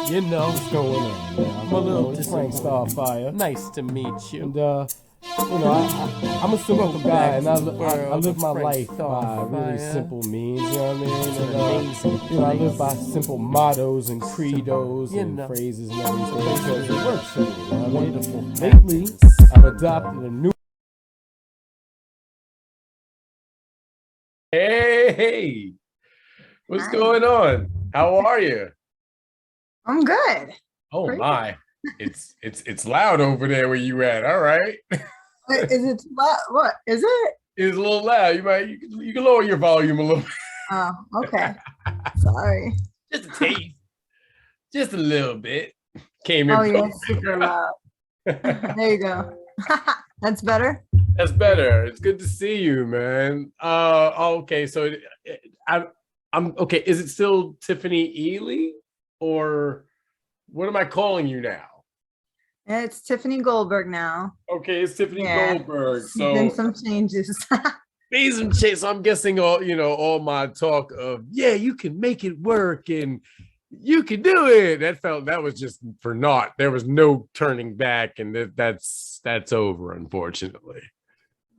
You know, What's going on, man? I'm a little just playing Starfire. nice to meet you. And, I'm a simple guy, and I live my life by really simple means, you know what I mean? And, I live by simple mottos and credos and phrases and everything because it works for me, you know what I mean? Lately, I've adopted a new... Hey, what's going on? How are you? I'm good. Oh Great. my, it's loud over there where you at. All right, Is it what is it? it's a little loud. You can lower your volume a little bit. Oh, okay. Sorry. Just a taste, just a little bit. Came in. Oh yeah, super loud. There you go. That's better. That's better. It's good to see you, man. Okay. So I'm okay. Is it still Tiffany Ealey, or what am I calling you now? It's Tiffany Goldberg now. Okay, it's Tiffany Goldberg. So been some changes. So I'm guessing all my talk of you can make it work and you can do it. That was just for naught. There was no turning back, and that's over, unfortunately.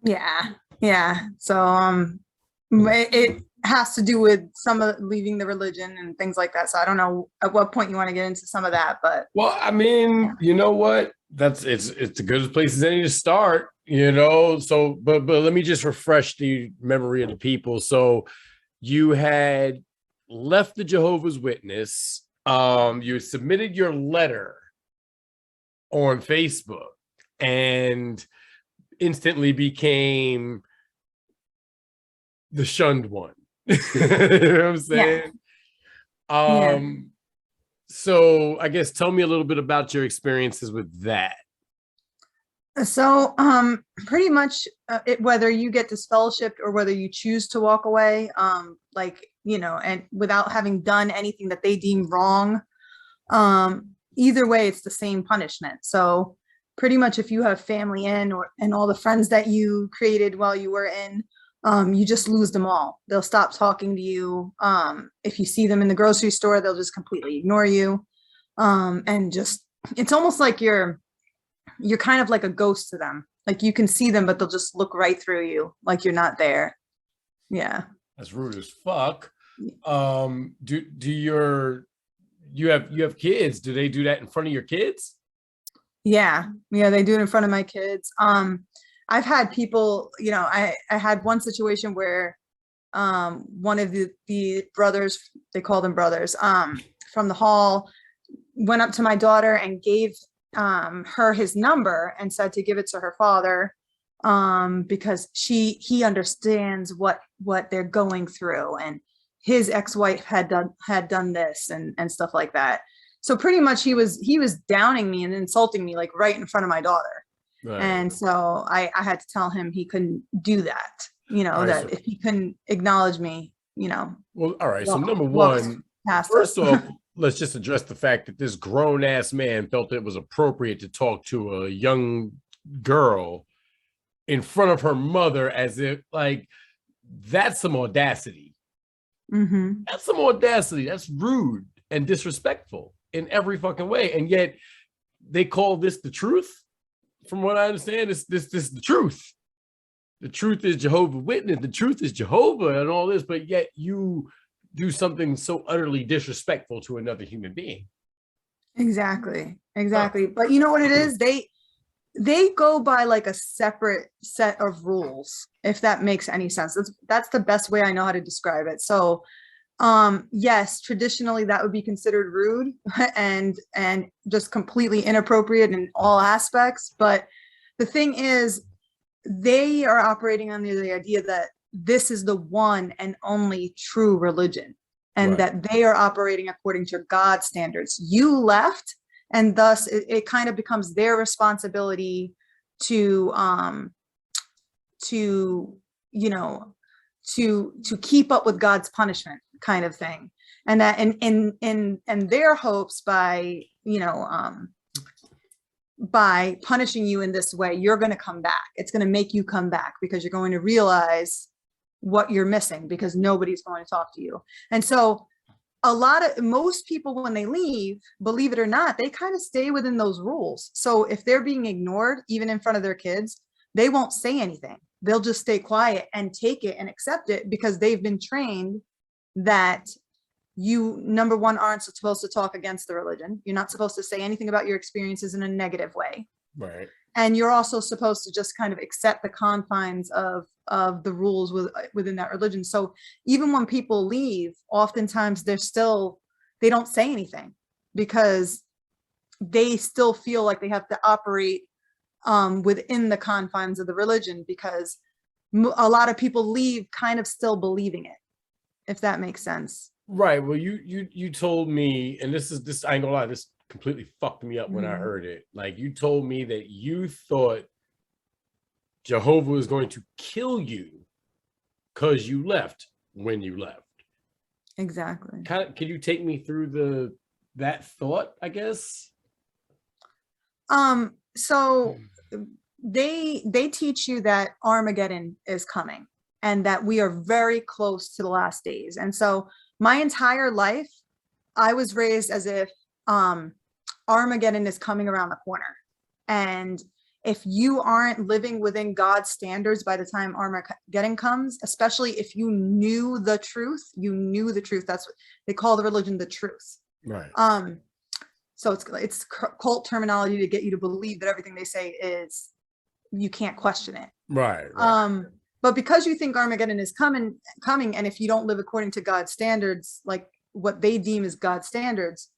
Yeah. So it has to do with some of leaving the religion and things like that. So I don't know at what point you want to get into some of that, but Well, I mean, you know what? It's a good place as any to start, So, but let me just refresh the memory of the people. So, you had left the Jehovah's Witness. You submitted your letter on Facebook and instantly became the shunned one. You know what I'm saying? Yeah. So I guess tell me a little bit about your experiences with that. So pretty much whether you get disfellowshipped or whether you choose to walk away, and without having done anything that they deem wrong, either way, it's the same punishment. So pretty much if you have family and all the friends that you created while you were in, you just lose them all. They'll stop talking to you. If you see them in the grocery store, they'll just completely ignore you. And just, it's almost like you're kind of like a ghost to them. Like you can see them, but they'll just look right through you like you're not there. Yeah. That's rude as fuck. You have kids? Do they do that in front of your kids? Yeah, they do it in front of my kids. I've had people, I had one situation where one of the brothers, they call them brothers, from the hall went up to my daughter and gave her his number and said to give it to her father because he understands what they're going through, and his ex-wife had done this and stuff like that. So pretty much he was downing me and insulting me like right in front of my daughter. Right. And so I had to tell him he couldn't do that, that if he couldn't acknowledge me, Well, all right. So number one, first off, let's just address the fact that this grown ass man felt it was appropriate to talk to a young girl in front of her mother as if that's some audacity. Mm-hmm. That's some audacity. That's rude and disrespectful in every fucking way. And yet they call this the truth. From what I understand, this is the truth. The truth is Jehovah's Witness. The truth is Jehovah and all this, but yet you do something so utterly disrespectful to another human being. Exactly. But you know what it is? They go by like a separate set of rules, if that makes any sense. That's the best way I know how to describe it. So yes, traditionally that would be considered rude and just completely inappropriate in all aspects. But the thing is, they are operating under the idea that this is the one and only true religion, and that they are operating according to God's standards. You left, and thus it kind of becomes their responsibility to keep up with God's punishment, kind of thing. And that in their hopes, by punishing you in this way, you're going to come back. It's going to make you come back because you're going to realize what you're missing, because nobody's going to talk to you. And so most people, when they leave, believe it or not, they kind of stay within those rules. So if they're being ignored, even in front of their kids, they won't say anything. They'll just stay quiet and take it and accept it, because they've been trained that you, number one, aren't supposed to talk against the religion. You're not supposed to say anything about your experiences in a negative way. Right. And you're also supposed to just kind of accept the confines of the rules within that religion. So even when people leave, oftentimes they don't say anything, because they still feel like they have to operate within the confines of the religion, because a lot of people leave kind of still believing it, if that makes sense. Right. Well, you told me, and this I ain't gonna lie, this completely fucked me up when I heard it. Like, you told me that you thought Jehovah was going to kill you because you left when you left. Exactly. Can you take me through that thought, I guess? So they teach you that Armageddon is coming and that we are very close to the last days. And so my entire life, I was raised as if Armageddon is coming around the corner. And if you aren't living within God's standards by the time Armageddon comes, especially if you knew the truth, that's what they call the religion, the truth. Right. So it's cult terminology to get you to believe that everything they say is, you can't question it. Right. But because you think Armageddon is coming, and if you don't live according to God's standards, like what they deem as God's standards,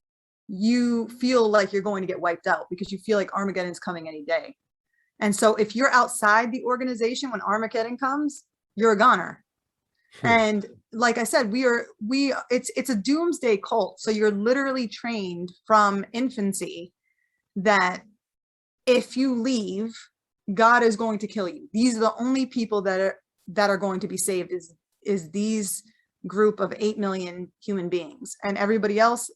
you feel like you're going to get wiped out, because you feel like Armageddon is coming any day. And so if you're outside the organization when Armageddon comes, you're a goner. And like I said, it's a doomsday cult. So you're literally trained from infancy that if you leave, God is going to kill you. These are the only people that are going to be saved is these group of 8 million human beings, and everybody else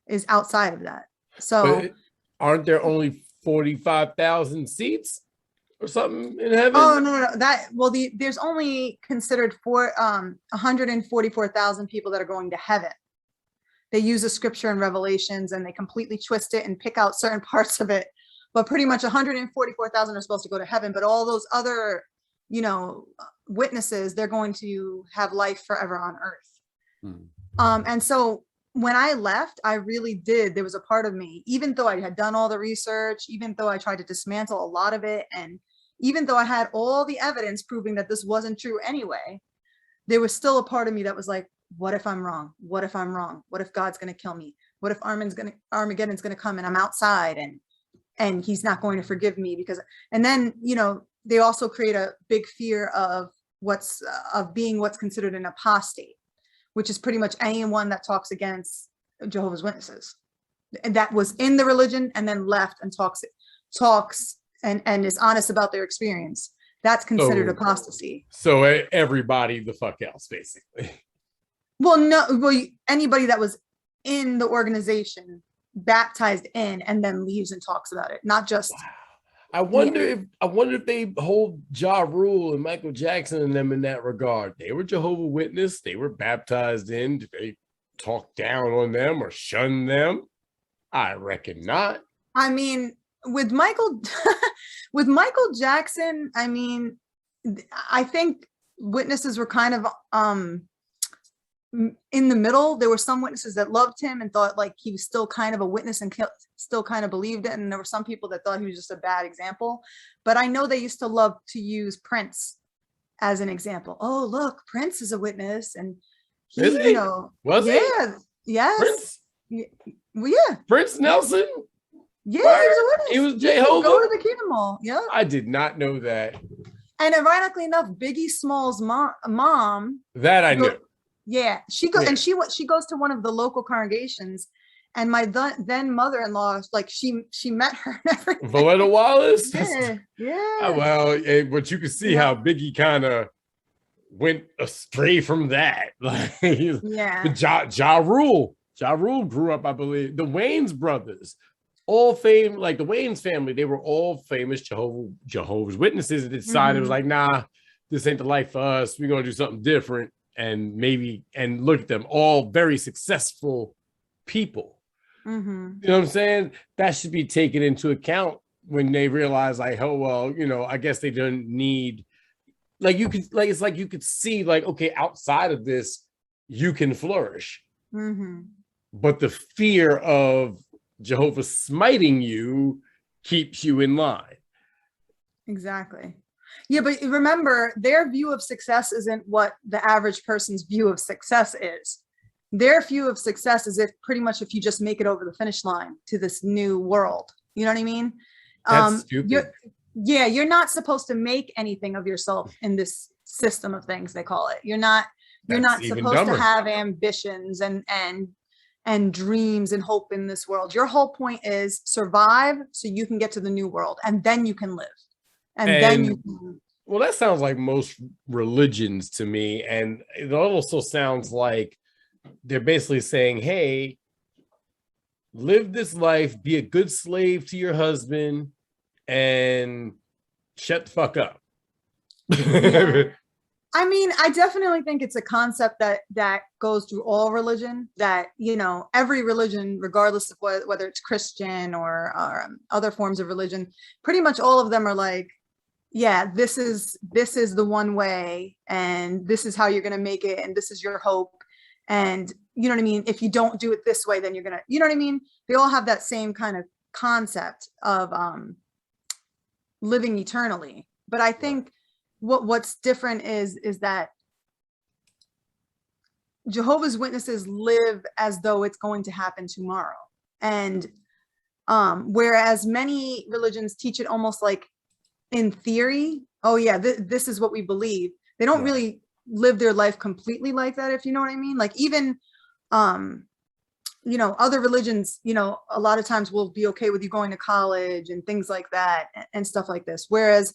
is outside of that. So but aren't there only 45,000 seats or something in heaven? Oh, no. There's only considered 144,000 people that are going to heaven. They use a scripture in Revelations and they completely twist it and pick out certain parts of it. But pretty much 144,000 are supposed to go to heaven. But all those other, witnesses, they're going to have life forever on earth. And so when I left, I really did. There was a part of me, even though I had done all the research, even though I tried to dismantle a lot of it, and even though I had all the evidence proving that this wasn't true anyway, there was still a part of me that was like, what if I'm wrong? What if I'm wrong? What if God's going to kill me? What if Armageddon's going to come and I'm outside and he's not going to forgive me? And then, they also create a big fear of being what's considered an apostate, which is pretty much anyone that talks against Jehovah's Witnesses, and that was in the religion and then left and talks and is honest about their experience. That's considered apostasy. So everybody the fuck else, basically. Anybody that was in the organization, baptized in, and then leaves and talks about it, not just. Wow. I wonder if they hold Ja Rule and Michael Jackson and them in that regard. They were Jehovah's Witness. They were baptized in. Did they talk down on them or shun them? I reckon not. I mean, with Michael Jackson, I mean, I think witnesses were kind of in the middle. There were some witnesses that loved him and thought like he was still kind of a witness and still kind of believed it. And there were some people that thought he was just a bad example. But I know they used to love to use Prince as an example. Oh, look, Prince is a witness. And he, Was he? Yes. Prince? Yeah. Prince Nelson? Yeah, he was a witness. He was Jehovah? Go to the Kingdom Hall. Yeah. I did not know that. And ironically enough, Biggie Small's mom. That I knew. Yeah, she goes to one of the local congregations, and my then mother-in-law, like she met her and everything. Valletta Wallace. Yeah. Well, but you can see how Biggie kind of went astray from that. Like, Ja Rule grew up, I believe. The Wayans brothers, all fame, like the Wayans family, they were all famous Jehovah's Witnesses. That decided it was like, nah, this ain't the life for us. We're gonna do something different. and maybe, and look at them, all very successful people. Mm-hmm. You know what I'm saying? That should be taken into account when they realize, like, oh, well, you know, I guess they don't need, like, you could, like, it's like you could see, like, okay, outside of this, you can flourish. Mm-hmm. But the fear of Jehovah smiting you keeps you in line. Exactly. Yeah, but remember, their view of success isn't what the average person's view of success is. Their view of success is if pretty much if you just make it over the finish line to this new world. You know what I mean? That's stupid. You're not supposed to make anything of yourself in this system of things, they call it. You're not supposed to have ambitions and dreams and hope in this world. Your whole point is survive so you can get to the new world, and then you can live. And then you can... Well, that sounds like most religions to me. And it also sounds like they're basically saying, hey, live this life, be a good slave to your husband, and shut the fuck up. Yeah. I mean, I definitely think it's a concept that goes through all religion, that, you know, every religion, regardless of whether it's Christian or other forms of religion, pretty much all of them are like, yeah, this is the one way, and this is how you're going to make it, and this is your hope. And you know what I mean? If you don't do it this way, then you're going to, you know what I mean? They all have that same kind of concept of living eternally. But I think what's different is that Jehovah's Witnesses live as though it's going to happen tomorrow. And whereas many religions teach it almost like in theory, oh yeah, this is what we believe. They don't really live their life completely like that, if you know what I mean. Like even, you know, other religions, you know, a lot of times will be okay with you going to college and things like that and stuff like this. Whereas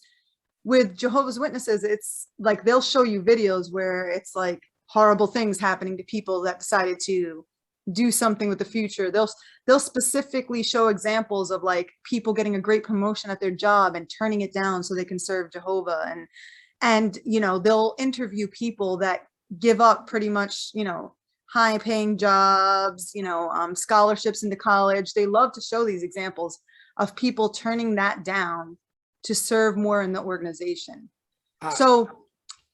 with Jehovah's Witnesses, it's like they'll show you videos where it's like horrible things happening to people that decided to do something with the future. They'll specifically show examples of like people getting a great promotion at their job and turning it down so they can serve Jehovah. And you know, they'll interview people that give up pretty much, you know, high paying jobs, you know, scholarships into college. They love to show these examples of people turning that down to serve more in the organization. So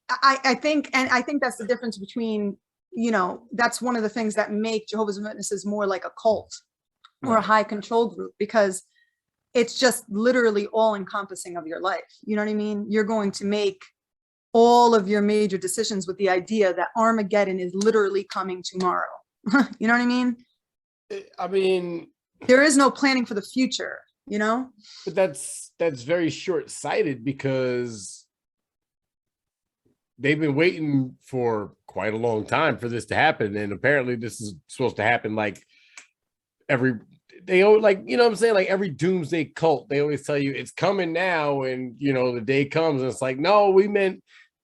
I think that's the difference between, you know, that's one of the things that make Jehovah's Witnesses more like a cult or a high control group, because it's just literally all encompassing of your life. You know what I mean? You're going to make all of your major decisions with the idea that Armageddon is literally coming tomorrow. You know what I mean? I mean, there is no planning for the future, you know? But that's very short-sighted, because they've been waiting for quite a long time for this to happen. And apparently this is supposed to happen like they always, like, you know what I'm saying? Like every doomsday cult, they always tell you it's coming now. And, you know, the day comes and it's like, no, we meant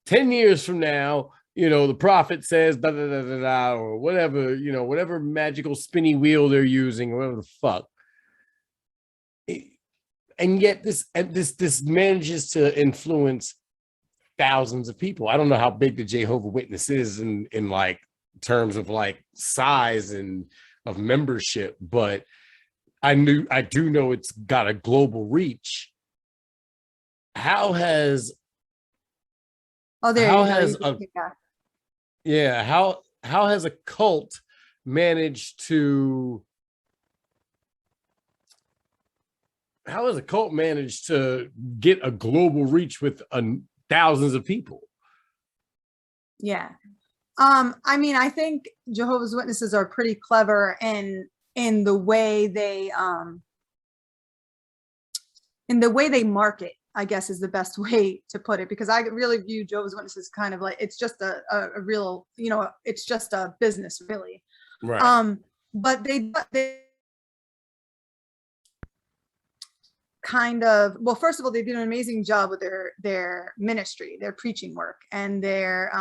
10 years from now, you know, the prophet says, da, da, da, da, da, or whatever, you know, whatever magical spinny wheel they're using, whatever the fuck. And yet this manages to influence thousands of people. I don't know how big the Jehovah Witness is in like terms of like size and of membership, but I do know it's got a global reach. How has a cult managed to get a global reach with thousands of people? Yeah. I mean, I think Jehovah's Witnesses are pretty clever in the way they market, I guess is the best way to put it, because I really view Jehovah's Witnesses kind of like, it's just a real, you know, it's just a business really. Right. But they kind of, well, first of all, they did an amazing job with their ministry, their preaching work, and their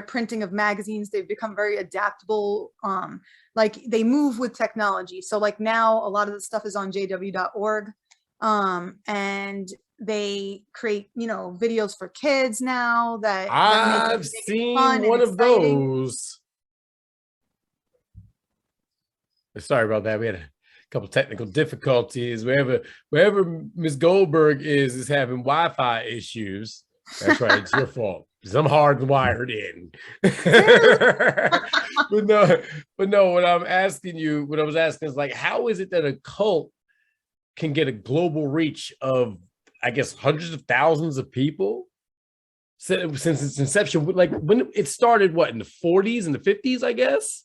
printing of magazines. They've become very adaptable. Like they move with technology. So like now a lot of the stuff is on jw.org. And they create, you know, videos for kids now that I've make it seen fun and one of exciting. those. Sorry about that. We had a couple technical difficulties. Wherever Miss Goldberg is having Wi-Fi issues. That's right. It's your fault. Because I'm hardwired in. but no, what I was asking is like, how is it that a cult can get a global reach of, I guess, hundreds of thousands of people since its inception? Like when it started, what, in the 40s and the 50s, I guess?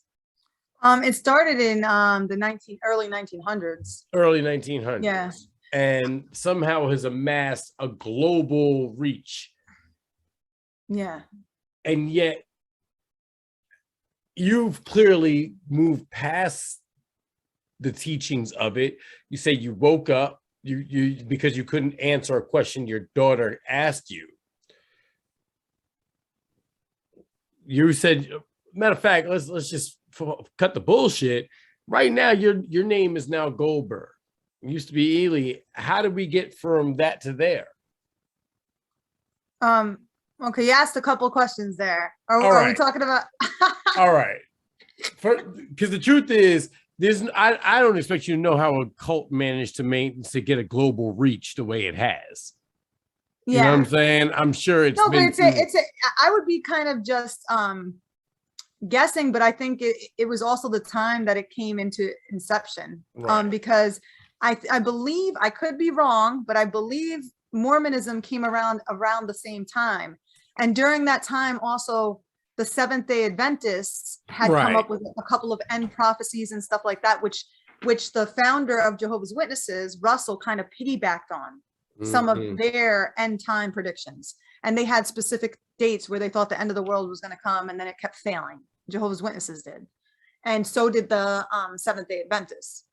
It started in the early 1900s. Early 1900s. Yeah. And somehow has amassed a global reach. Yeah. And yet you've clearly moved past the teachings of it. You say you woke up you because you couldn't answer a question your daughter asked you. You said, matter of fact, let's just cut the bullshit. Right now, your name is now Goldberg. It used to be Ealey. How did we get from that to there? Okay, you asked a couple of questions there. Are we talking about? All right. Because the truth is, I don't expect you to know how a cult managed to get a global reach the way it has. Yeah. You know what I'm saying? I'm sure it's no, but I would be kind of just guessing, but I think it was also the time that it came into inception. Right. Because I believe, I could be wrong, but I believe Mormonism came around the same time. And during that time also, the Seventh-day Adventists had come up with a couple of end prophecies and stuff like that, which the founder of Jehovah's Witnesses, Russell, kind of piggybacked on some of their end time predictions. And they had specific dates where they thought the end of the world was going to come, and then it kept failing. Jehovah's Witnesses did. And so did the Seventh-day Adventists.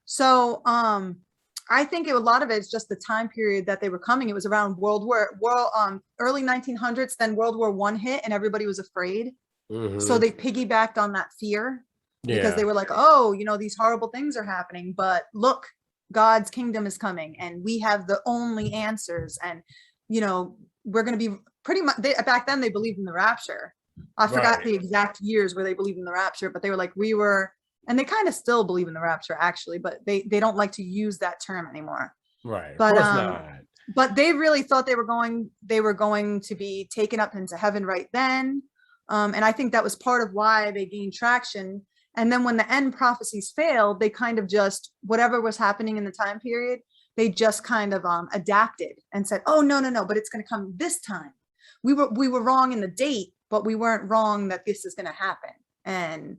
So I think a lot of it is just the time period that they were coming. It was around early 1900s, then World War I hit and everybody was afraid. So they piggybacked on that fear because they were like, oh, you know, these horrible things are happening, but look, God's kingdom is coming and we have the only answers. And, you know, we're going to be pretty much, back then they believed in the rapture. I forgot the exact years where they believed in the rapture, but they were like, and they kind of still believe in the rapture actually, but they don't like to use that term anymore. Right. But, of course not. But they really thought they were going to be taken up into heaven right then. And I think that was part of why they gained traction. And then when the end prophecies failed, they kind of just, whatever was happening in the time period, they just kind of adapted and said, oh, no, but it's going to come this time. We were wrong in the date, but we weren't wrong that this is going to happen. And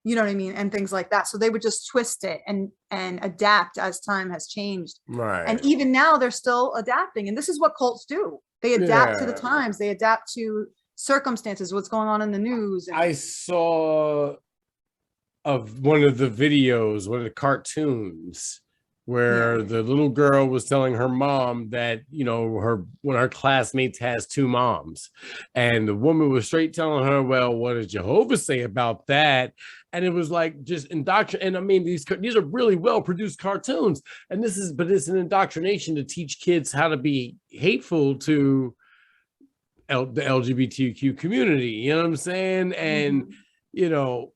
you know what I mean? And things like that. So they would just twist it and adapt as time has changed. Right. And even now they're still adapting. And this is what cults do. They adapt to the times. They adapt to circumstances, what's going on in the news. And I saw one of the videos, one of the cartoons, where the little girl was telling her mom that, you know, one of her classmates has two moms. And the woman was straight telling her, well, what does Jehovah say about that? And it was like just indoctrination. And I mean, these are really well-produced cartoons. And but it's an indoctrination to teach kids how to be hateful to the LGBTQ community. You know what I'm saying? And, you know,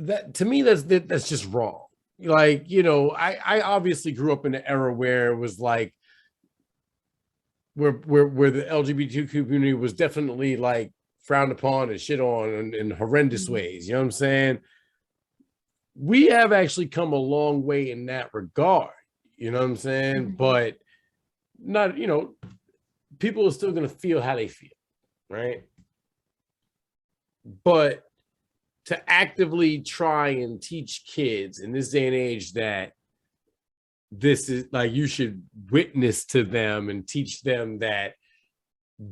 that to me, that's just wrong. Like, you know, I obviously grew up in an era where it was like, where the LGBTQ community was definitely like frowned upon and shit on in horrendous ways. You know what I'm saying? We have actually come a long way in that regard. You know what I'm saying? But not, you know, people are still going to feel how they feel, right? But to actively try and teach kids in this day and age that this is like, you should witness to them and teach them that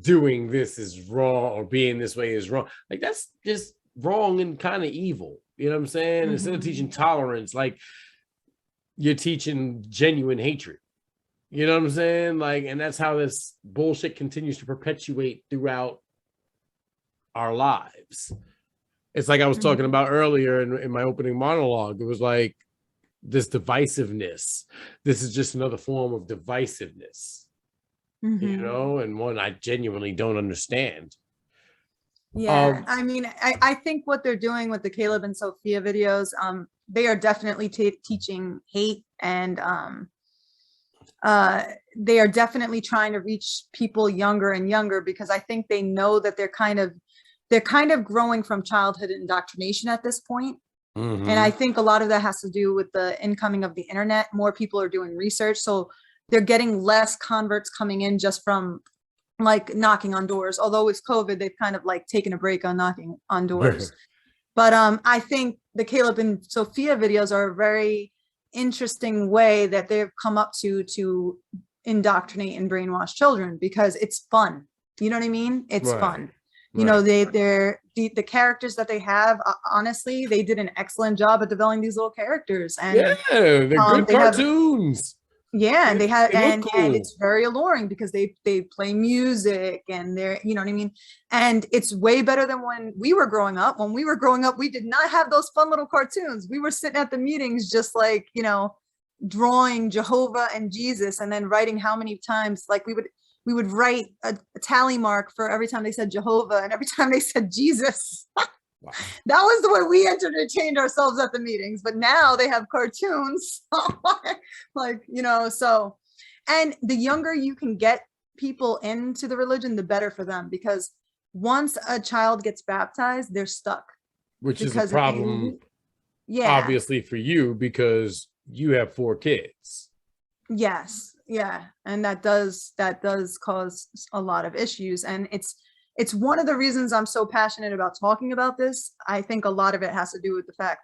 doing this is wrong or being this way is wrong. Like, that's just wrong and kind of evil. You know what I'm saying? Instead of teaching tolerance, like, you're teaching genuine hatred. You know what I'm saying? Like, and that's how this bullshit continues to perpetuate throughout our lives. It's like I was talking about earlier in my opening monologue. It was like, this divisiveness. This is just another form of divisiveness, you know, and one I genuinely don't understand. Yeah, I mean, I think what they're doing with the Caleb and Sophia videos, they are definitely teaching hate, and they are definitely trying to reach people younger and younger, because I think they know that they're kind of growing from childhood indoctrination at this point. And I think a lot of that has to do with the incoming of the internet. More people are doing research, so they're getting less converts coming in just from like knocking on doors. Although with COVID, they've kind of like taken a break on knocking on doors. But I think the Caleb and Sophia videos are a very interesting way that they've come up to indoctrinate and brainwash children, because it's fun. You know what I mean? It's fun. You know, the characters that they have, honestly, they did an excellent job at developing these little characters. And yeah, they're good cartoons. And they have, and it's very alluring because they play music, and they're, you know what I mean? And it's way better than when we were growing up. When we were growing up, we did not have those fun little cartoons. We were sitting at the meetings just like, you know, drawing Jehovah and Jesus, and then writing how many times, like we would write a tally mark for every time they said Jehovah and every time they said Jesus. Wow. That was the way we entertained ourselves at the meetings. But now they have cartoons. Like, you know, so, and the younger you can get people into the religion, the better for them, because once a child gets baptized, they're stuck. Which is a problem, obviously, for you, because you have 4 kids. Yes. Yeah. And that does cause a lot of issues. And it's one of the reasons I'm so passionate about talking about this. I think a lot of it has to do with the fact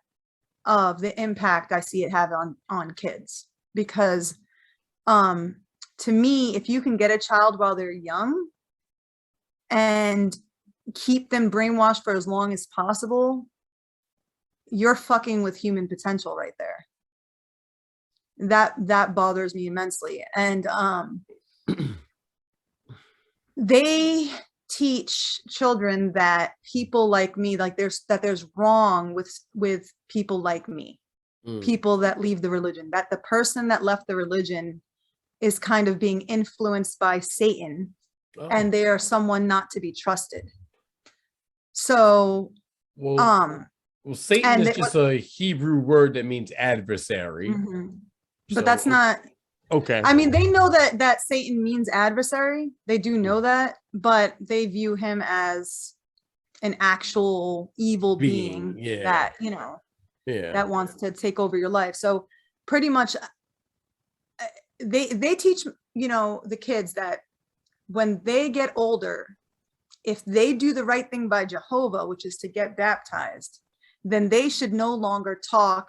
of the impact I see it have on kids, because to me, if you can get a child while they're young and keep them brainwashed for as long as possible, you're fucking with human potential right there. That bothers me immensely. And they teach children that people like me, like there's wrong with people like me, people that leave the religion, that the person that left the religion is kind of being influenced by Satan, and they are someone not to be trusted. So well, Satan is just a Hebrew word that means adversary. But that's not okay. I mean, they know that Satan means adversary. They do know that, but they view him as an actual evil being that, you know, that wants to take over your life. So pretty much they teach, you know, the kids that when they get older, if they do the right thing by Jehovah, which is to get baptized, then they should no longer talk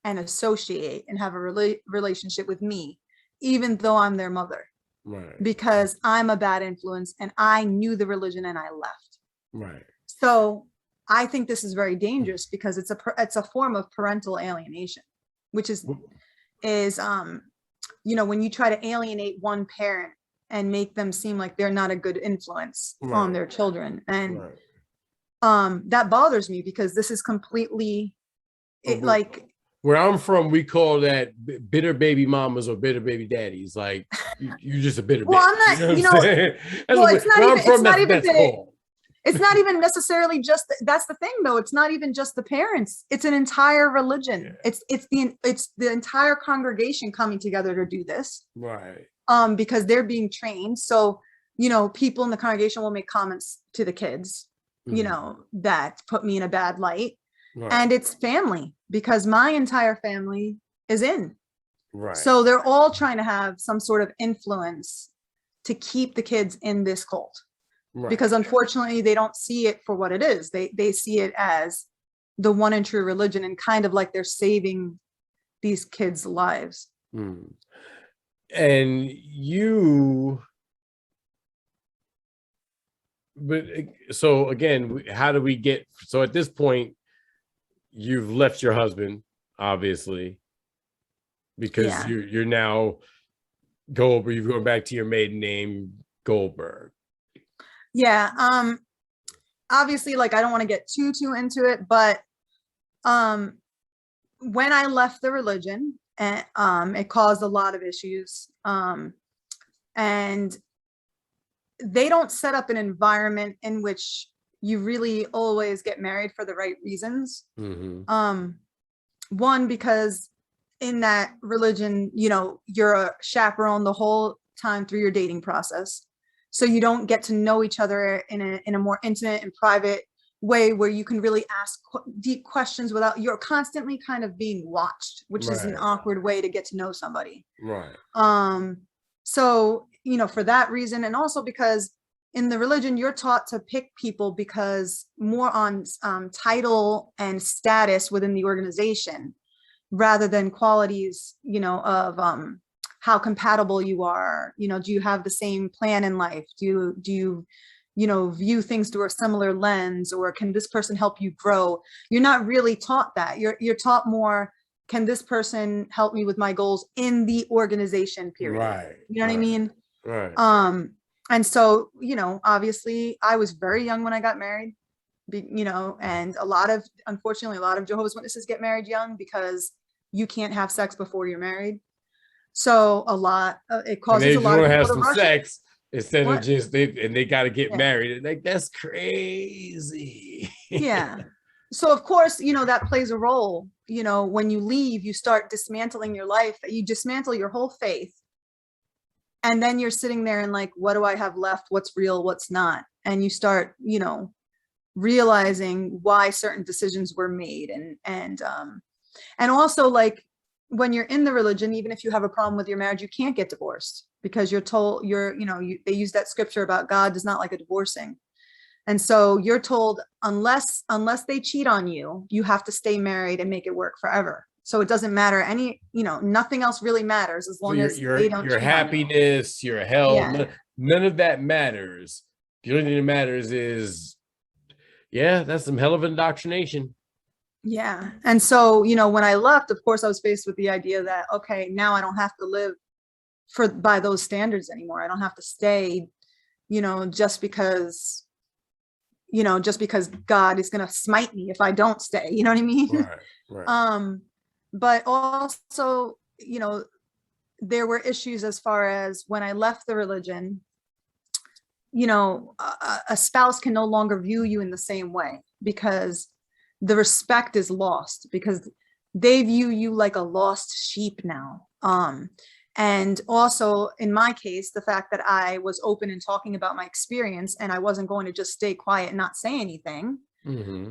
and associate and have a relationship with me, even though I'm their mother, because I'm a bad influence and I knew the religion and I left. So I think this is very dangerous, because it's a form of parental alienation, which is you know, when you try to alienate one parent and make them seem like they're not a good influence on their children. And that bothers me, because this is completely like, where I'm from, we call that bitter baby mamas or bitter baby daddies. Like you're just a bitter. Well, I'm not. You know, well, it's not even. It's not even necessarily just. That's the thing, though. It's not even just the parents. It's an entire religion. It's the entire congregation coming together to do this. Because they're being trained. So, you know, people in the congregation will make comments to the kids, you know, that put me in a bad light. And it's family, because my entire family is in. So they're all trying to have some sort of influence to keep the kids in this cult, because unfortunately they don't see it for what it is. They see it as the one and true religion, and kind of like they're saving these kids' lives. And you, but so again, how do we get, so at this point, you've left your husband, obviously, because you're now Goldberg. You're going back to your maiden name, Goldberg. Obviously, like, I don't want to get too into it, but when I left the religion, and it caused a lot of issues. And they don't set up an environment in which you really always get married for the right reasons. One, because in that religion, you know, you're a chaperone the whole time through your dating process. So you don't get to know each other in a more intimate and private way where you can really ask deep questions without, you're constantly kind of being watched, which is an awkward way to get to know somebody. So, you know, for that reason, and also because in the religion, you're taught to pick people because more on title and status within the organization, rather than qualities, you know, of how compatible you are. You know, do you have the same plan in life? Do you, you know, view things through a similar lens, or can this person help you grow? You're not really taught that. You're taught more, can this person help me with my goals in the organization period? You know what I mean? And so, you know, obviously I was very young when I got married, you know, and unfortunately, a lot of Jehovah's Witnesses get married young because you can't have sex before you're married. So it causes a lot of people to rush sex instead of just they got to get married. Like, that's crazy. So of course, you know, that plays a role. You know, when you leave, you start dismantling your life. You dismantle your whole faith. And then you're sitting there and like, what do I have left? What's real? What's not? And you start, you know, realizing why certain decisions were made. And also, like, when you're in the religion, even if you have a problem with your marriage, you can't get divorced because you're told they use that scripture about God does not like a divorcing. And so you're told, unless they cheat on you, you have to stay married and make it work forever. So it doesn't matter nothing else really matters as long as they don't cheat your happiness, on you. your health, none of that matters. The only thing that matters is, that's some hell of indoctrination. Yeah. And so, you know, when I left, of course, I was faced with the idea that, okay, now I don't have to live by those standards anymore. I don't have to stay, you know, just because God is going to smite me if I don't stay, you know what I mean? But also, you know, there were issues as far as when I left the religion, you know, a spouse can no longer view you in the same way because the respect is lost, because they view you like a lost sheep now. And also in my case, the fact that I was open and talking about my experience and I wasn't going to just stay quiet and not say anything,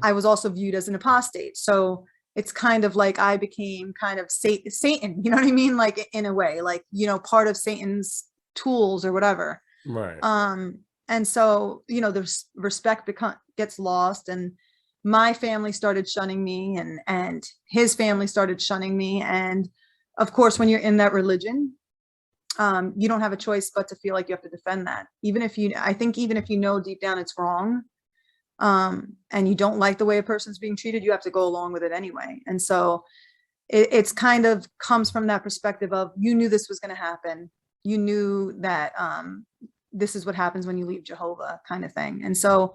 I was also viewed as an apostate. So it's kind of like I became kind of Satan, you know what I mean? Like, in a way, like, you know, part of Satan's tools or whatever. And so, you know, the respect gets lost, and my family started shunning me, and his family started shunning me. And of course, when you're in that religion, you don't have a choice but to feel like you have to defend that. I think even if you know deep down it's wrong, and you don't like the way a person's being treated, you have to go along with it anyway. And so it's kind of comes from that perspective of, you knew this was going to happen. You knew that this is what happens when you leave Jehovah, kind of thing. And so,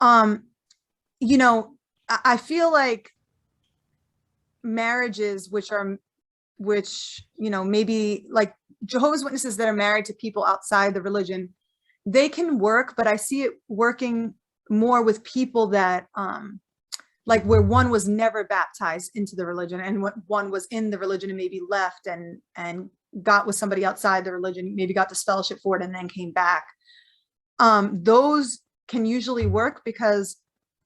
you know, I feel like marriages, which, you know, maybe like Jehovah's Witnesses that are married to people outside the religion, they can work, but I see it working more with people that, like, where one was never baptized into the religion, and one was in the religion and maybe left and got with somebody outside the religion, maybe got disfellowship for it and then came back. Those can usually work because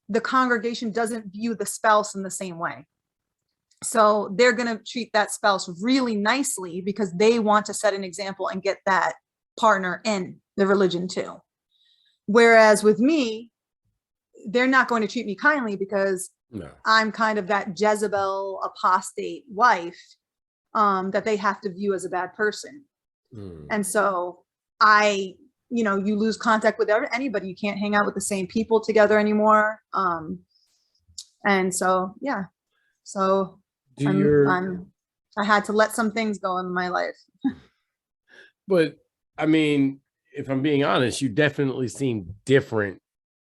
the congregation doesn't view the spouse in the same way. So they're going to treat that spouse really nicely because they want to set an example and get that partner in the religion too. Whereas with me, they're not going to treat me kindly because I'm kind of that Jezebel apostate wife that they have to view as a bad person. And so you know, you lose contact with anybody. You can't hang out with the same people together anymore. And so, so I had to let some things go in my life. But I mean, if I'm being honest, you definitely seem different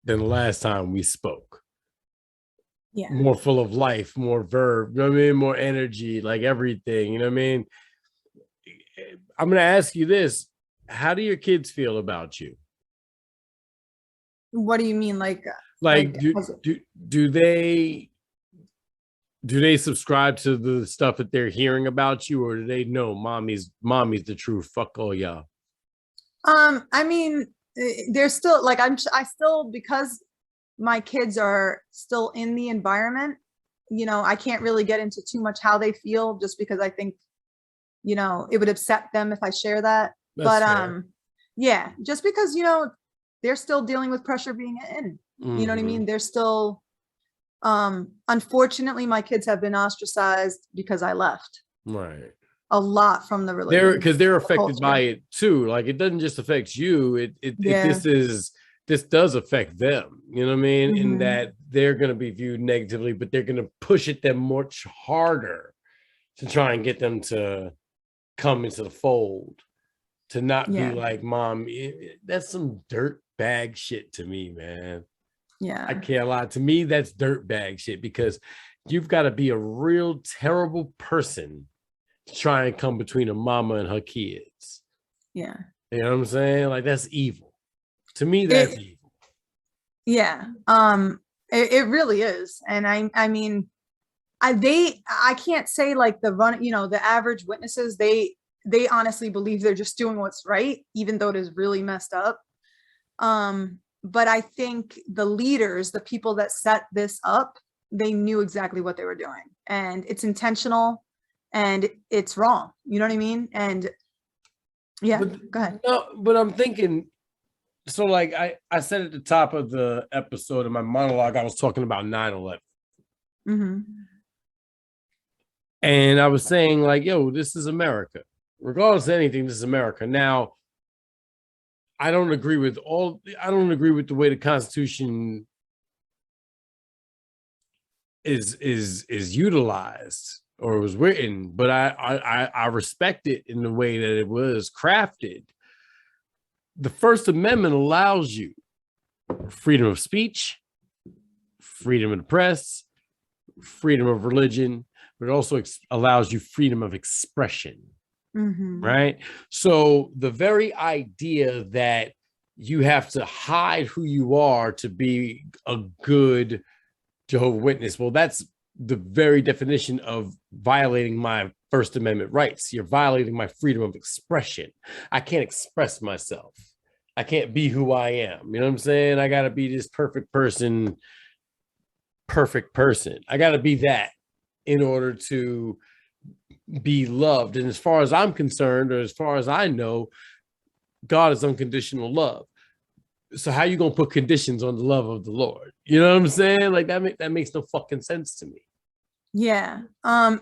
than the last time we spoke. Yeah. more full of life, more verb, you know what I mean? More energy, like everything, you know what I mean? I'm going to ask you this. How do your kids feel about you? What do you mean? Like Do they subscribe to the stuff that they're hearing about you, or do they know mommy's the truth? Fuck all y'all. I mean, they're still like, I still, because my kids are still in the environment, you know, I can't really get into too much how they feel, just because I think, you know, it would upset them if I share that. That's But fair. yeah, just because, you know, they're still dealing with pressure being in, you know what I mean? They're still, unfortunately, my kids have been ostracized because I left Right. a lot from the religion. Because they're affected culture. by it too. Like, it doesn't just affect you. Yeah. This does affect them. You know what I mean? In Mhm. that they're going to be viewed negatively, but they're going to push it them much harder to try and get them to come into the fold, to not be Yeah. like, mom. That's some dirt bag shit to me, man. Yeah. I can't lie. To me, that's dirt bag shit, because you've got to be a real terrible person to try and come between a mama and her kids. Yeah. You know what I'm saying? Like, that's evil. To me, that's evil. Yeah. It really is. And I mean, I can't say like the average witnesses, they honestly believe they're just doing what's right, even though it is really messed up. But I think the leaders, the people that set this up, they knew exactly what they were doing, and it's intentional and it's wrong. You know what I mean? And yeah, go ahead. No, but I'm thinking, so like I said at the top of the episode in my monologue, I was talking about 9/11. Mm-hmm. And I was saying, like, yo, this is America. Regardless of anything, this is America. Now, I don't agree with the way the Constitution is utilized or was written, but I respect it in the way that it was crafted. The First Amendment allows you freedom of speech, freedom of the press, freedom of religion, but it also allows you freedom of expression. Mm-hmm. Right? So the very idea that you have to hide who you are to be a good Jehovah Witness, well, that's the very definition of violating my First Amendment rights. You're violating my freedom of expression. I can't express myself. I can't be who I am. You know what I'm saying? I got to be this perfect person. I got to be that in order to be loved. And as far as I'm concerned, or as far as I know, God is unconditional love. So how you gonna put conditions on the love of the Lord? You know what I'm saying? Like, that makes no fucking sense to me. Yeah.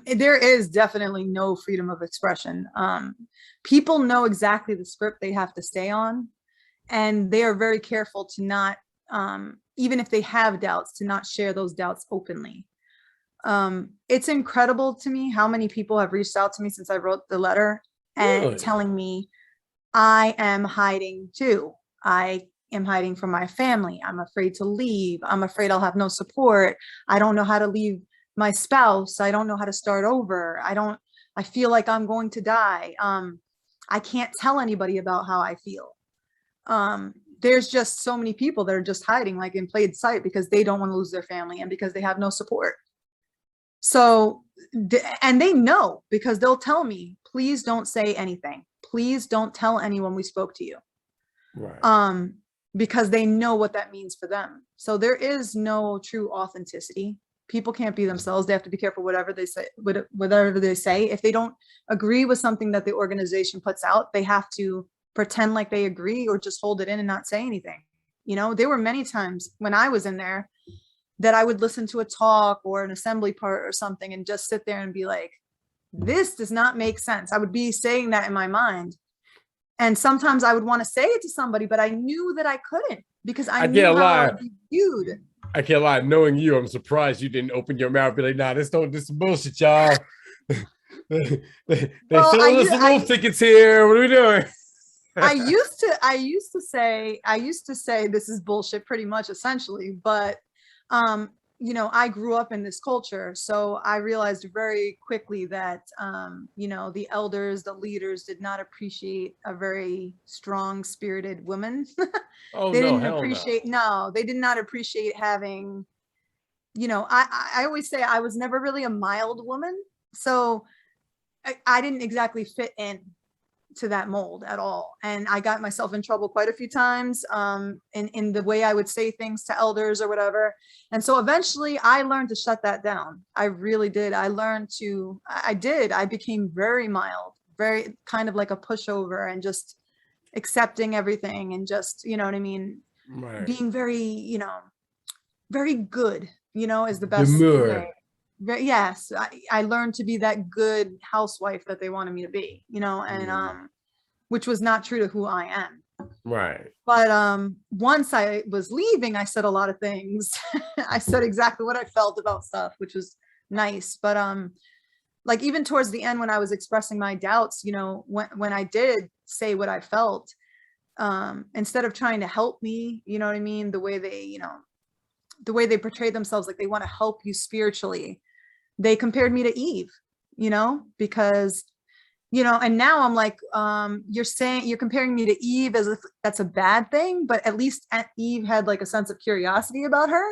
There is definitely no freedom of expression. People know exactly the script they have to stay on, and they are very careful to not, even if they have doubts, to not share those doubts openly. It's incredible to me how many people have reached out to me since I wrote the letter and Really? telling me I am hiding too. I am hiding from my family. I'm afraid to leave. I'm afraid I'll have no support. I don't know how to leave my spouse. I don't know how to start over. I feel like I'm going to die. I can't tell anybody about how I feel. There's just so many people that are just hiding, like in plain sight, because they don't want to lose their family and because they have no support. So, and they know, because they'll tell me, please don't say anything. Please don't tell anyone we spoke to you. Right. Because they know what that means for them. So there is no true authenticity. People can't be themselves. They have to be careful whatever they say. If they don't agree with something that the organization puts out, they have to pretend like they agree, or just hold it in and not say anything. You know, there were many times when I was in there that I would listen to a talk or an assembly part or something and just sit there and be like, this does not make sense. I would be saying that in my mind. And sometimes I would want to say it to somebody, but I knew that I couldn't, because I knew how I would be viewed. I can't lie. Knowing you, I'm surprised you didn't open your mouth and be like, nah, this is bullshit, y'all. They selling us the wolf tickets here. What are we doing? I used to say this is bullshit pretty much, essentially, but you know, I grew up in this culture, so I realized very quickly that, you know, the elders, the leaders did not appreciate a very strong spirited woman. Oh They no, didn't hell no. appreciate, no, they did not appreciate having, you know, I always say I was never really a mild woman. So I didn't exactly fit in to that mold at all. And I got myself in trouble quite a few times in the way I would say things to elders or whatever. And so eventually I learned to shut that down. I really did. I learned to, I became very mild, very kind of like a pushover, and just accepting everything, and just, you know what I mean? Right. Being very, you know, very good, you know, is the best Demure. way. Yes, I learned to be that good housewife that they wanted me to be, you know, and which was not true to who I am. Right. But once I was leaving, I said a lot of things. I said exactly what I felt about stuff, which was nice. But like even towards the end, when I was expressing my doubts, you know, when I did say what I felt, instead of trying to help me, you know what I mean, the way they, you know, the way they portray themselves, like they want to help you spiritually, they compared me to Eve, you know, because, you know, and now I'm like, you're comparing me to Eve as if that's a bad thing, but at least Eve had like a sense of curiosity about her.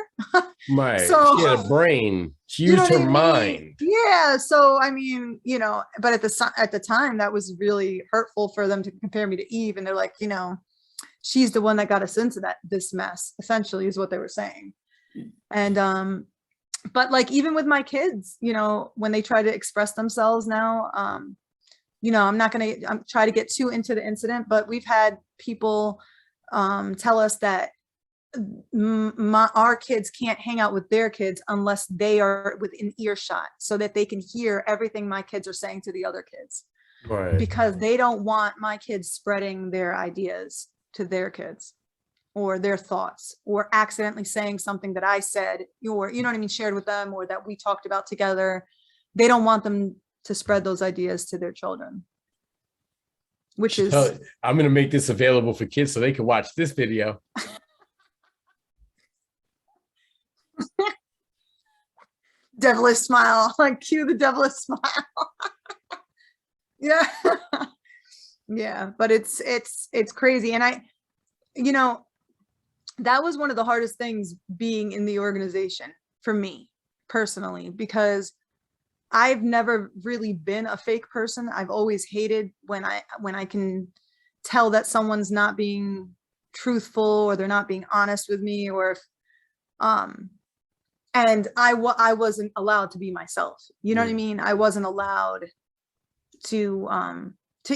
Right. So she had a brain. She you know used what her I mean? mind. Yeah. So I mean, you know, but at the time that was really hurtful for them to compare me to Eve, and they're like, you know, she's the one that got us into this mess, essentially, is what they were saying. And but like even with my kids, you know, when they try to express themselves now, you know, I'm not going to try to get too into the incident, but we've had people tell us that our kids can't hang out with their kids unless they are within earshot, so that they can hear everything my kids are saying to the other kids, Right. because they don't want my kids spreading their ideas to their kids, or their thoughts, or accidentally saying something that I said, or, you know what I mean, shared with them, or that we talked about together. They don't want them to spread those ideas to their children, which is I'm going to make this available for kids so they can watch this video. devilish smile. Like, cue the devilish smile. Yeah. Yeah, but it's crazy. And you know, that was one of the hardest things being in the organization for me personally, because I've never really been a fake person. I've always hated when I can tell that someone's not being truthful, or they're not being honest with me, or if, and I wasn't allowed to be myself. You know what I mean? I wasn't allowed to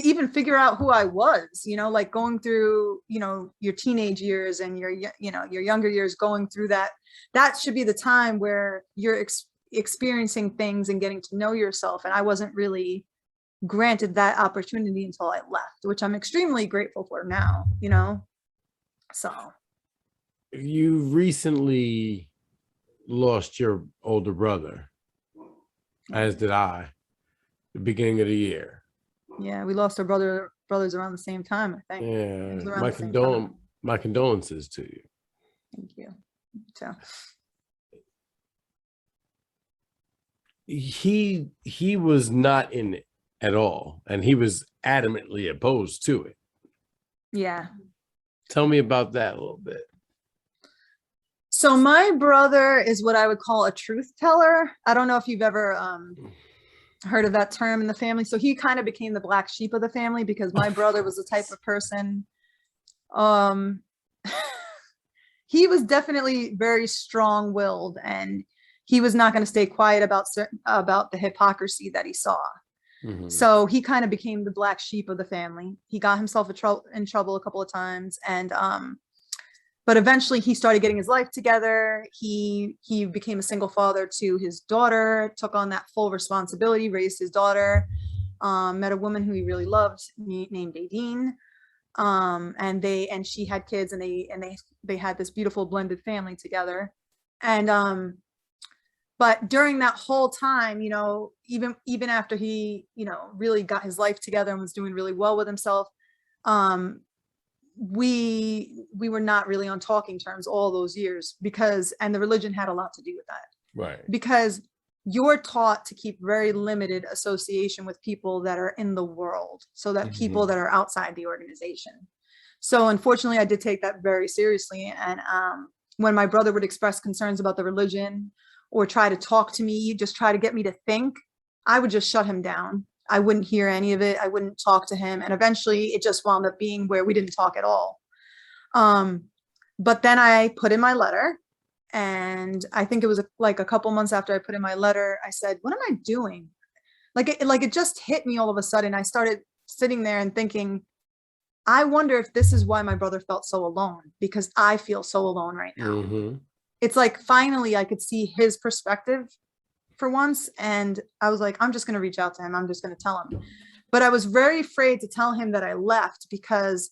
even figure out who I was, you know, like going through, you know, your teenage years and your, you know, your younger years, going through that should be the time where you're experiencing things and getting to know yourself. And I wasn't really granted that opportunity until I left, which I'm extremely grateful for now, you know. So You recently lost your older brother, as did I, the beginning of the year. Yeah, we lost our brothers around the same time, I think. Yeah, my condolences to you. Thank you. So he was not in it at all, and he was adamantly opposed to it. yeah. Tell me about that a little bit. So my brother is what I would call a truth teller. I don't know if you've ever heard of that term in the family. So he kind of became the black sheep of the family, because my brother was the type of person, he was definitely very strong-willed, and he was not going to stay quiet about the hypocrisy that he saw. Mm-hmm. So he kind of became the black sheep of the family. He got himself in trouble a couple of times, and but eventually he started getting his life together. He became a single father to his daughter, took on that full responsibility, raised his daughter, met a woman who he really loved named Nadine. And she had kids, and they had this beautiful blended family together. And but during that whole time, you know, even after he, you know, really got his life together and was doing really well with himself, we were not really on talking terms all those years, and the religion had a lot to do with that. Right. Because you're taught to keep very limited association with people that are in the world, so that people that are outside the organization. So unfortunately, I did take that very seriously. And when my brother would express concerns about the religion or try to talk to me, just try to get me to think, I would just shut him down. I wouldn't hear any of it. I wouldn't talk to him. And eventually it just wound up being where we didn't talk at all. But then I put in my letter, and I think it was like a couple months after I put in my letter, I said, what am I doing? Like it just hit me all of a sudden. I started sitting there and thinking, I wonder if this is why my brother felt so alone, because I feel so alone right now. It's like, finally I could see his perspective for once. And I was like, I'm just going to reach out to him. I'm just going to tell him. But I was very afraid to tell him that I left, because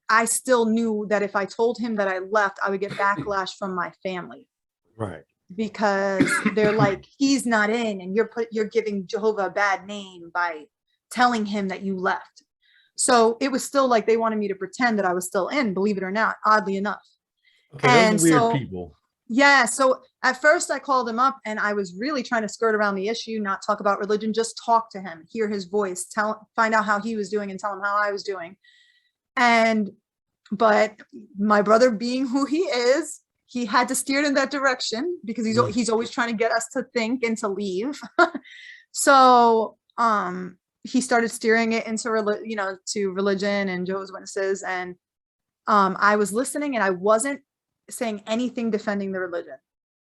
I still knew that if I told him that I left, I would get backlash from my family. Right. Because they're like, he's not in, and you're giving Jehovah a bad name by telling him that you left. So it was still like they wanted me to pretend that I was still in, believe it or not, oddly enough. Okay, and those are weird people. Yeah. So at first I called him up, and I was really trying to skirt around the issue, not talk about religion, just talk to him, hear his voice, find out how he was doing and tell him how I was doing. But my brother, being who he is, he had to steer it in that direction, because he's always trying to get us to think and to leave. So he started steering it into to religion and Jehovah's Witnesses, and I was listening, and I wasn't saying anything defending the religion.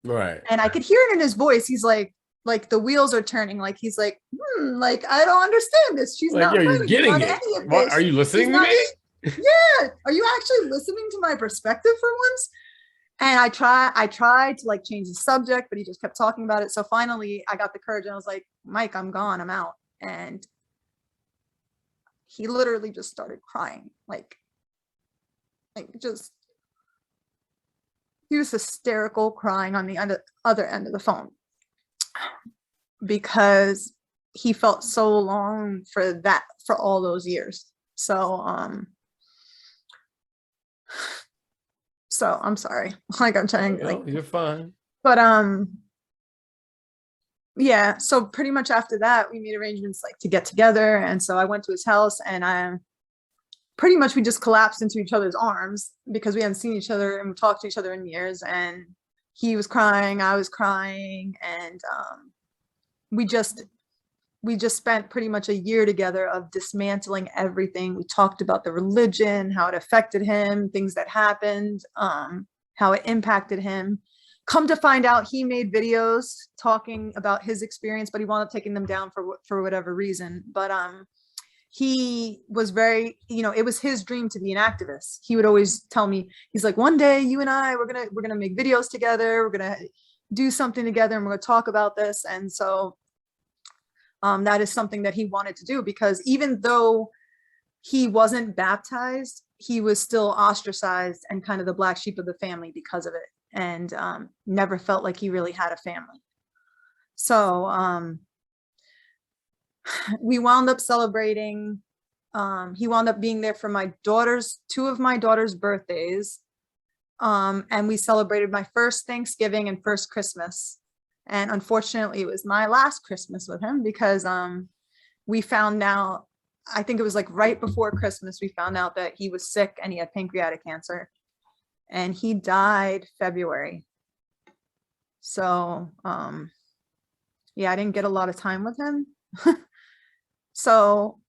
Right. And I could hear it in his voice. He's like the wheels are turning. Like he's like, like, I don't understand this. She's like, not you're getting on it. any of What, this. are you listening to me? Yeah. Are you actually listening to my perspective for once? And I tried to like change the subject, but he just kept talking about it. So finally I got the courage, and I was like, Mike, I'm gone. I'm out. And he literally just started crying. He was hysterical, crying on the other end of the phone, because he felt so alone for all those years. So I'm sorry. Like, I'm trying, like, you're fine. But yeah, so pretty much after that we made arrangements like to get together, and so I went to his house, and pretty much we just collapsed into each other's arms, because we hadn't seen each other and talked to each other in years. And he was crying, I was crying, and we just spent pretty much a year together of dismantling everything. We talked about the religion, how it affected him, things that happened, how it impacted him. Come to find out, he made videos talking about his experience, but he wound up taking them down for whatever reason. But he was very, it was his dream to be an activist. He would always tell me, he's like, one day you and I, we're gonna make videos together, we're gonna do something together, and we're gonna talk about this. And so that is something that he wanted to do, because even though he wasn't baptized, he was still ostracized and kind of the black sheep of the family because of it, and never felt like he really had a family. So we wound up celebrating. He wound up being there for two of my daughter's birthdays. And we celebrated my first Thanksgiving and first Christmas. And unfortunately, it was my last Christmas with him, because we found out, I think it was like right before Christmas, we found out that he was sick and he had pancreatic cancer, and he died February. So yeah, I didn't get a lot of time with him. So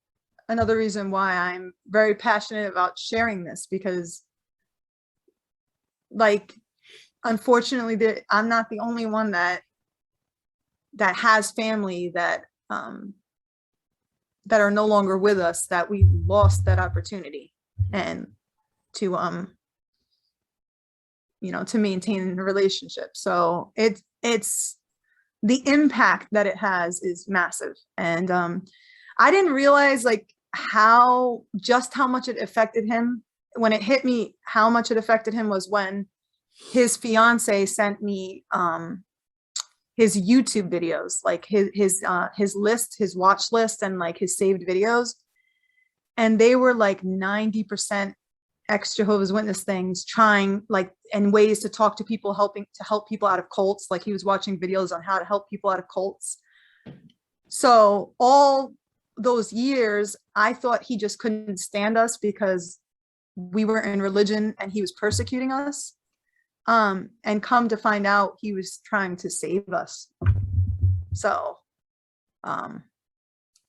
another reason why I'm very passionate about sharing this, because like, unfortunately, I'm not the only one that has family that are no longer with us, that we lost that opportunity, and to to maintain a relationship. So it's the impact that it has is massive. And I didn't realize like how much it affected him. When it hit me, how much it affected him was when his fiance sent me his YouTube videos, like his list, his watch list, and like his saved videos. And they were like 90% ex-Jehovah's Witness things, trying like, and ways to talk to people, help people out of cults. Like he was watching videos on how to help people out of cults. So all those years, I thought he just couldn't stand us because we were in religion and he was persecuting us. And come to find out, he was trying to save us. So,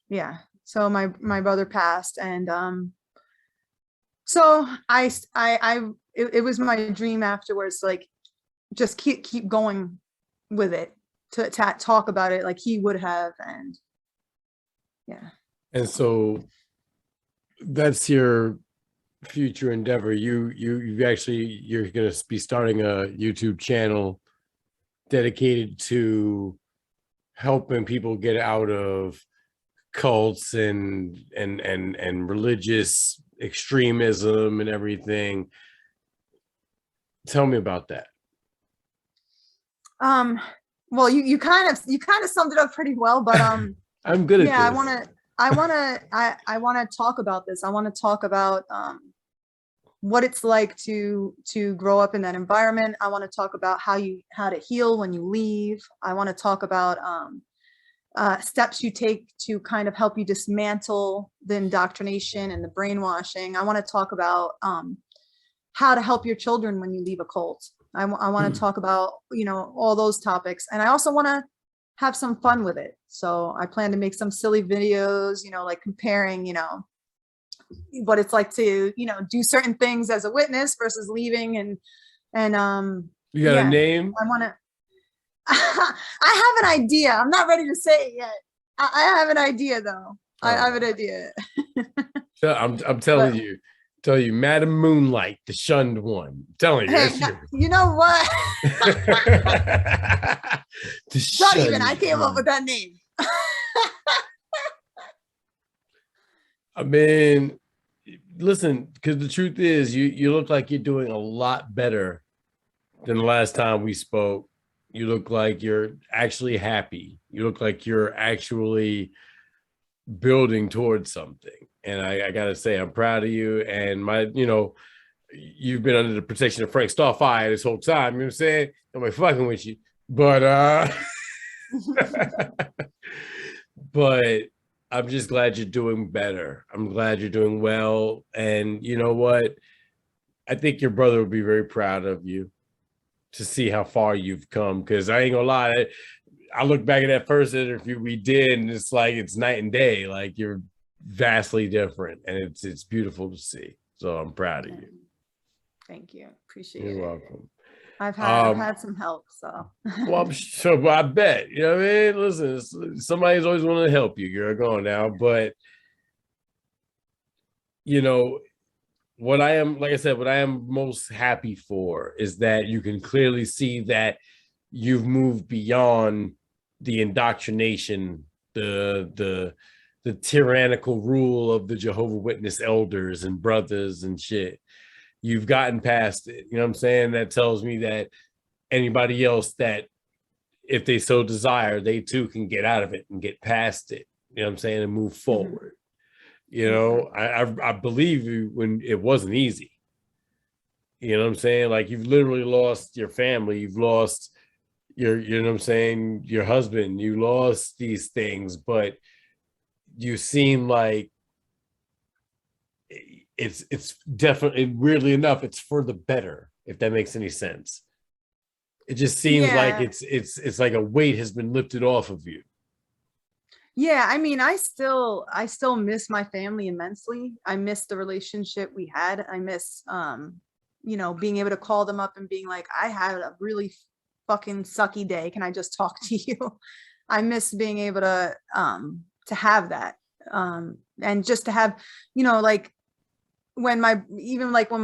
yeah. So my brother passed, and so it was my dream afterwards, like just keep going with it, to talk about it like he would have, and yeah. And so that's your future endeavor. You're going to be starting a YouTube channel dedicated to helping people get out of cults and religious extremism and everything. Tell me about that. Well, you kind of summed it up pretty well, but I'm good at this. I want to talk about this. I want to talk about what it's like to grow up in that environment. I want to talk about how to heal when you leave. I want to talk about steps you take to kind of help you dismantle the indoctrination and the brainwashing. I want to talk about how to help your children when you leave a cult. I want to talk about, all those topics. And I also want to have some fun with it. So I plan to make some silly videos, like comparing, what it's like to, do certain things as a witness versus leaving. And you got a name? I want to, I have an idea. I'm not ready to say it yet. I have an idea though. I have an idea. I'm telling you, Madam Moonlight, the shunned one. I'm telling you, that's you. You know what? Not even I came up with that name. I mean, listen, because the truth is, you look like you're doing a lot better than the last time we spoke. You look like you're actually happy. You look like you're actually building towards something. And I gotta say, I'm proud of you. And you've been under the protection of Frank Starfire this whole time. You know what I'm saying? I'm fucking with you. But but I'm just glad you're doing better. I'm glad you're doing well. And you know what? I think your brother would be very proud of you to see how far you've come. Because I ain't gonna lie, I look back at that first interview we did, and it's like it's night and day. Like you're vastly different, and it's beautiful to see. So I'm proud of you. Thank you. Appreciate it. You're welcome. I've had some help, so. Well, I'm sure. Well, I bet. You know what I mean? Listen, somebody's always wanting to help you, girl. Go on now. But what I am, like I said, what I am most happy for is that you can clearly see that you've moved beyond the indoctrination, the tyrannical rule of the Jehovah Witness elders and brothers and shit. You've gotten past it. You know what I'm saying? That tells me that anybody else that, if they so desire, they too can get out of it and get past it. You know what I'm saying? And move forward. I believe you when it wasn't easy. You know what I'm saying? Like you've literally lost your family. You've lost you know what I'm saying? Your husband, you lost these things, but you seem like it's definitely, weirdly enough, it's for the better, if that makes any sense. It just seems like it's like a weight has been lifted off of you. Yeah, I mean, I still miss my family immensely. I miss the relationship we had. I miss being able to call them up and being like, I had a really fucking sucky day. Can I just talk to you? I miss being able to have that. And just to have, like when my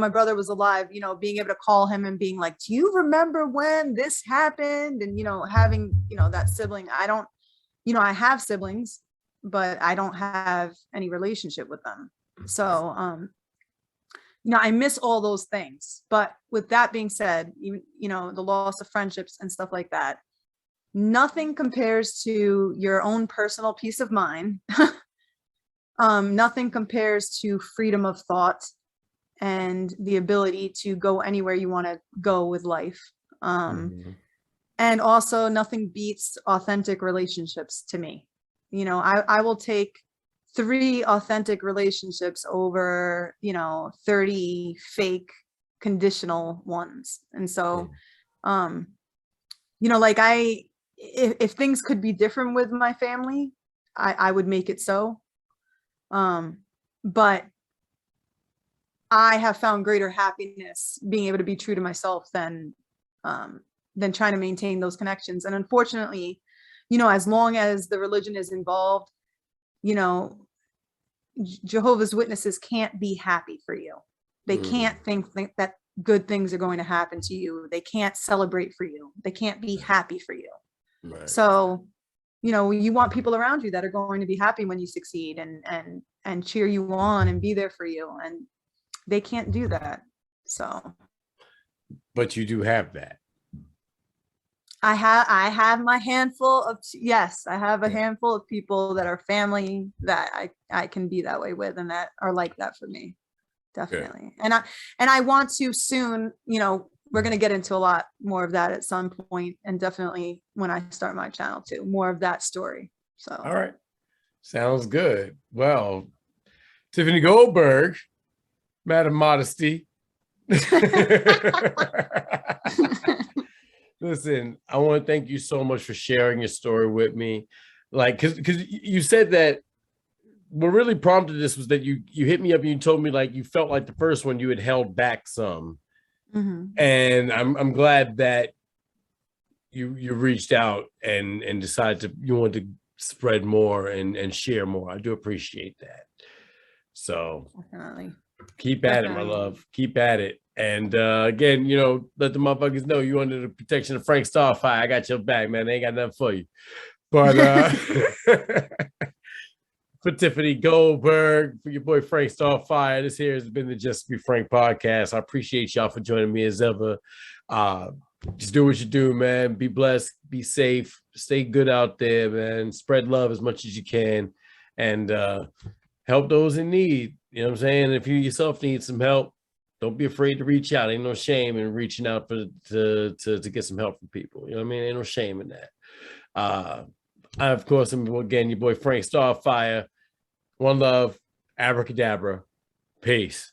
brother was alive, being able to call him and being like, do you remember when this happened? And, having, that sibling, I have siblings, but I don't have any relationship with them. So, I miss all those things. But with that being said, the loss of friendships and stuff like that, nothing compares to your own personal peace of mind. Nothing compares to freedom of thought. and the ability to go anywhere you want to go with life. And also nothing beats authentic relationships to me. You know, I will take 3 authentic relationships over, 30 fake conditional ones. And so, like if things could be different with my family, I would make it so. But I have found greater happiness being able to be true to myself than trying to maintain those connections. And unfortunately, as long as the religion is involved, Jehovah's Witnesses can't be happy for you. They can't think that good things are going to happen to you. They can't celebrate for you. They can't be happy for you. Right. So, you want people around you that are going to be happy when you succeed and cheer you on and be there for you. And they can't do that. So. But you do have that. I have my handful of, yes, I have a handful of people that are family that I can be that way with and that are like that for me. Definitely. Yeah. And I want to soon, we're going to get into a lot more of that at some point, and definitely when I start my channel too, more of that story. So. All right. Sounds good. Well, Tiffany Goldberg, Madam Modesty. Listen, I want to thank you so much for sharing your story with me. Like, because you said that what really prompted this was that you hit me up and you told me like you felt like the first one you had held back some. And I'm glad that you reached out and decided you wanted to spread more and share more. I do appreciate that. So definitely keep at it, my love. Keep at it. And again, let the motherfuckers know you under the protection of Frank Starfire. I got your back, man. They ain't got nothing for you. But for Tiffany Goldberg, for your boy Frank Starfire, this here has been the Just Be Frank podcast. I appreciate y'all for joining me as ever. Just do what you do, man. Be blessed, be safe, stay good out there, man. Spread love as much as you can, and help those in need. You know what I'm saying? If you yourself need some help, don't be afraid to reach out. Ain't no shame in reaching out to get some help from people. You know what I mean? Ain't no shame in that. I, of course, am again your boy Frank Starfire. One love, abracadabra, peace.